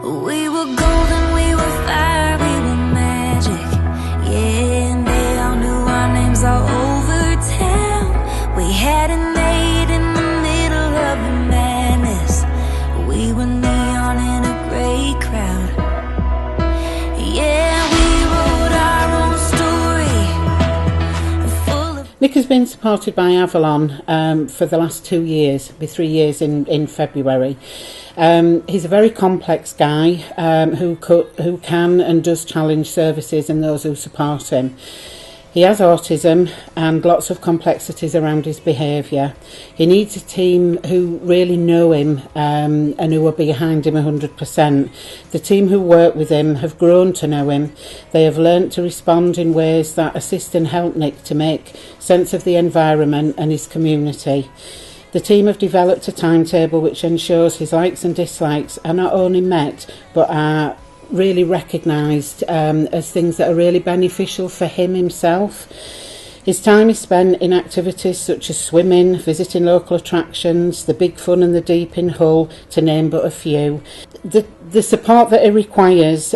We were golden, we were fire, we were magic. Yeah, and they all knew our names all over town. We had an aid in the middle of the madness. We were neon in a gray crowd. Yeah, we wrote our own story, full of... Nick has been supported by Avalon for the last 2 years. It'll be 3 years in February. He's a very complex guy who can and does challenge services and those who support him. He has autism and lots of complexities around his behaviour. He needs a team who really know him and who are behind him 100%. The team who work with him have grown to know him. They have learnt to respond in ways that assist and help Nick to make sense of the environment and his community. The team have developed a timetable which ensures his likes and dislikes are not only met but are really recognised as things that are really beneficial for him himself. His time is spent in activities such as swimming, visiting local attractions, the Big Fun and the Deep in Hull, to name but a few. The support that he requires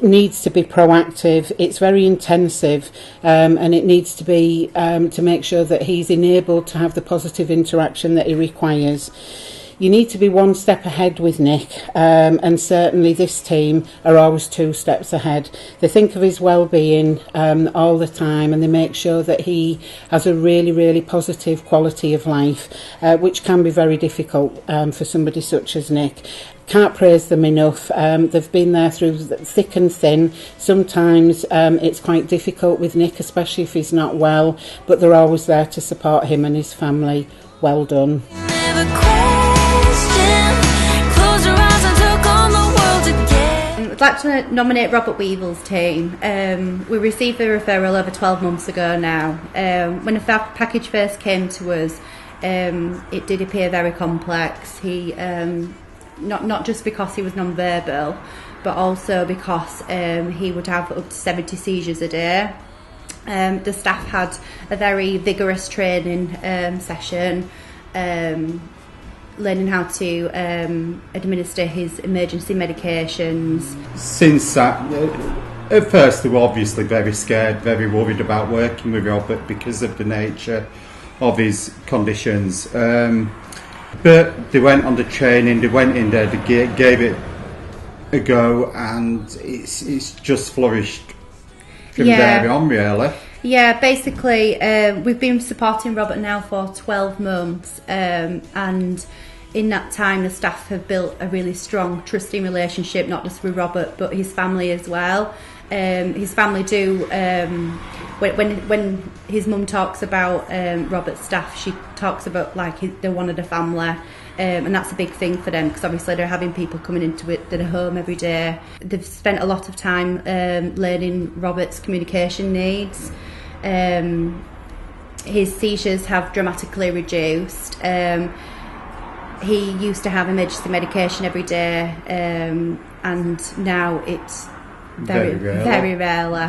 needs to be proactive. It's very intensive, and it needs to be to make sure that he's enabled to have the positive interaction that he requires. You need to be one step ahead with Nick, and certainly this team are always 2 steps ahead. They think of his well-being all the time, and they make sure that he has a really, really positive quality of life, which can be very difficult for somebody such as Nick. Can't praise them enough. They've been there through thick and thin. Sometimes it's quite difficult with Nick, especially if he's not well, but they're always there to support him and his family. Well done. I'd like to nominate Robert Weeville's team. We received a referral over 12 months ago now. When the package first came to us, it did appear very complex. He not just because he was non-verbal, but also because he would have up to 70 seizures a day. The staff had a very vigorous training session, learning how to administer his emergency medications. Since that, at first they were obviously very scared, very worried about working with Robert because of the nature of his conditions. But they went on the training, they went in there, they gave it a go, and it's just flourished from there on, really. Yeah, basically, we've been supporting Robert now for 12 months, and in that time the staff have built a really strong, trusting relationship, not just with Robert, but his family as well. His family do, when his mum talks about Robert's staff, she talks about like they're one of the family, and that's a big thing for them because obviously they're having people coming into their home every day. They've spent a lot of time learning Robert's communication needs. His seizures have dramatically reduced. He used to have emergency medication every day, and now it's very rarely.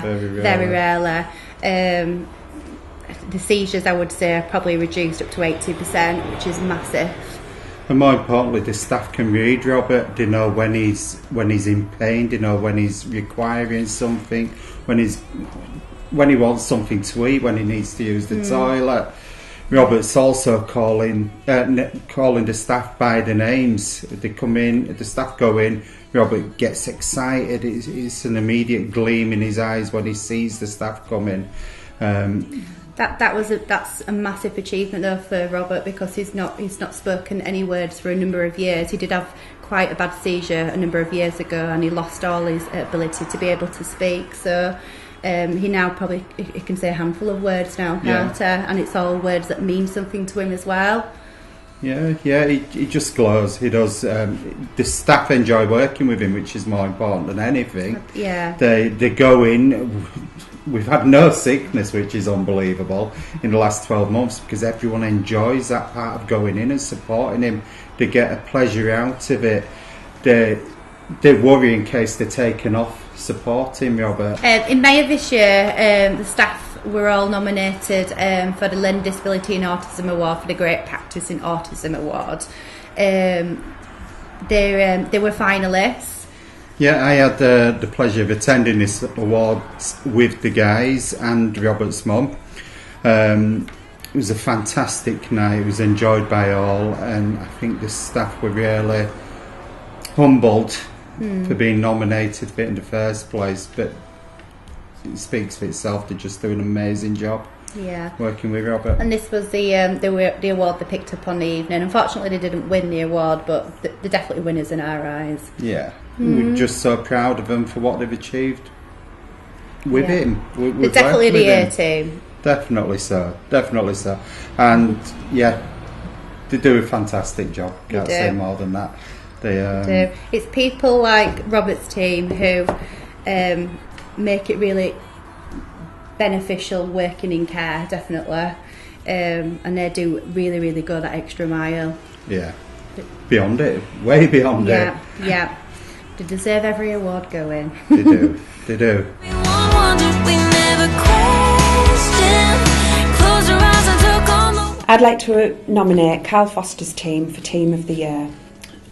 The seizures, I would say, are probably reduced up to 80%, which is massive. And more importantly, the staff can read Robert. They know when he's in pain. They know when he's requiring something, when he wants something to eat, when he needs to use the toilet. Robert's also calling the staff by the names. They come in, the staff go in, Robert gets excited. It's an immediate gleam in his eyes when he sees the staff come in. That's a massive achievement though for Robert, because he's not spoken any words for a number of years. He did have quite a bad seizure a number of years ago, and he lost all his ability to be able to speak. So he now probably he can say a handful of words now, can't he? And it's all words that mean something to him as well. Yeah, he just glows. He does. The staff enjoy working with him, which is more important than anything. Yeah, they go in. We've had no sickness, which is unbelievable, in the last 12 months, because everyone enjoys that part of going in and supporting him. They get a pleasure out of it. They worry in case they're taken off supporting Robert. In May of this year, the staff were all nominated for the Learning Disability and Autism Award, for the Great Practice in Autism Award. they were finalists. Yeah, I had the pleasure of attending this awards with the guys and Robert's mum. It was a fantastic night. It was enjoyed by all, and I think the staff were really humbled for being nominated for it in the first place. But it speaks for itself. They just do an amazing job. Yeah, working with Robert. And this was the award they picked up on the evening. Unfortunately, they didn't win the award, but they're definitely winners in our eyes. Yeah, we're just so proud of them for what they've achieved with him. They're definitely the A team. Definitely so, and yeah, they do a fantastic job. Can't say more than that. They do. It's people like Robert's team who make it really beneficial working in care, definitely, and they do really, really go that extra mile. Yeah, beyond it, way beyond it. Yeah, they deserve every award going. They do. They do. I'd like to nominate Carl Foster's team for Team of the Year.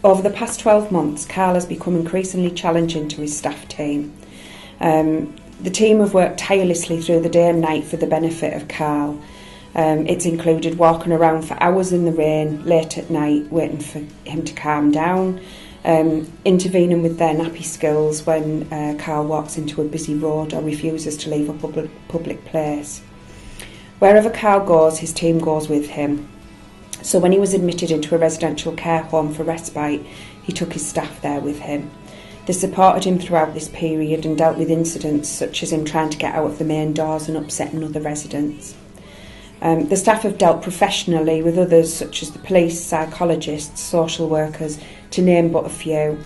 Over the past 12 months, Carl has become increasingly challenging to his staff team. The team have worked tirelessly through the day and night for the benefit of Carl. It's included walking around for hours in the rain, late at night, waiting for him to calm down, intervening with their nappy skills when Carl walks into a busy road or refuses to leave a public place. Wherever Carl goes, his team goes with him. So when he was admitted into a residential care home for respite, he took his staff there with him. They supported him throughout this period and dealt with incidents such as him trying to get out of the main doors and upsetting other residents. The staff have dealt professionally with others such as the police, psychologists, social workers, to name but a few.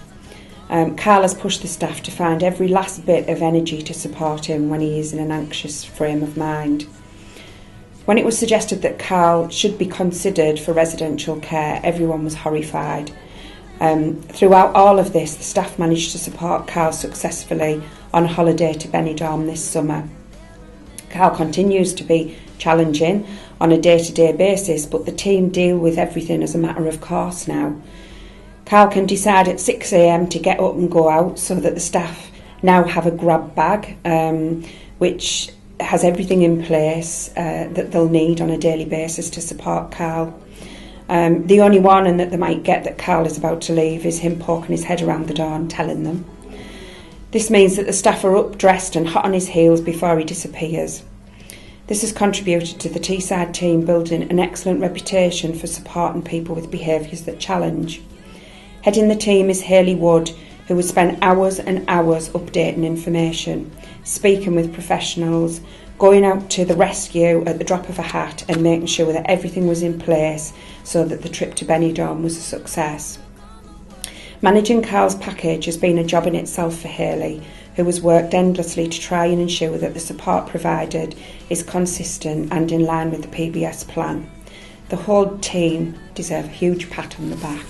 Carl has pushed the staff to find every last bit of energy to support him when he is in an anxious frame of mind. When it was suggested that Carl should be considered for residential care, everyone was horrified. Throughout all of this, the staff managed to support Carl successfully on a holiday to Benidorm this summer. Carl continues to be challenging on a day-to-day basis, but the team deal with everything as a matter of course now. Carl can decide at 6 a.m. to get up and go out so that the staff now have a grab bag, which has everything in place that they'll need on a daily basis to support Carl. The only warning that they might get that Carl is about to leave is him poking his head around the door and telling them. This means that the staff are up, dressed and hot on his heels before he disappears. This has contributed to the Teesside team building an excellent reputation for supporting people with behaviours that challenge. Heading the team is Hayley Wood, who has spent hours and hours updating information, speaking with professionals, going out to the rescue at the drop of a hat and making sure that everything was in place so that the trip to Benidorm was a success. Managing Carl's package has been a job in itself for Hayley, who has worked endlessly to try and ensure that the support provided is consistent and in line with the PBS plan. The whole team deserve a huge pat on the back.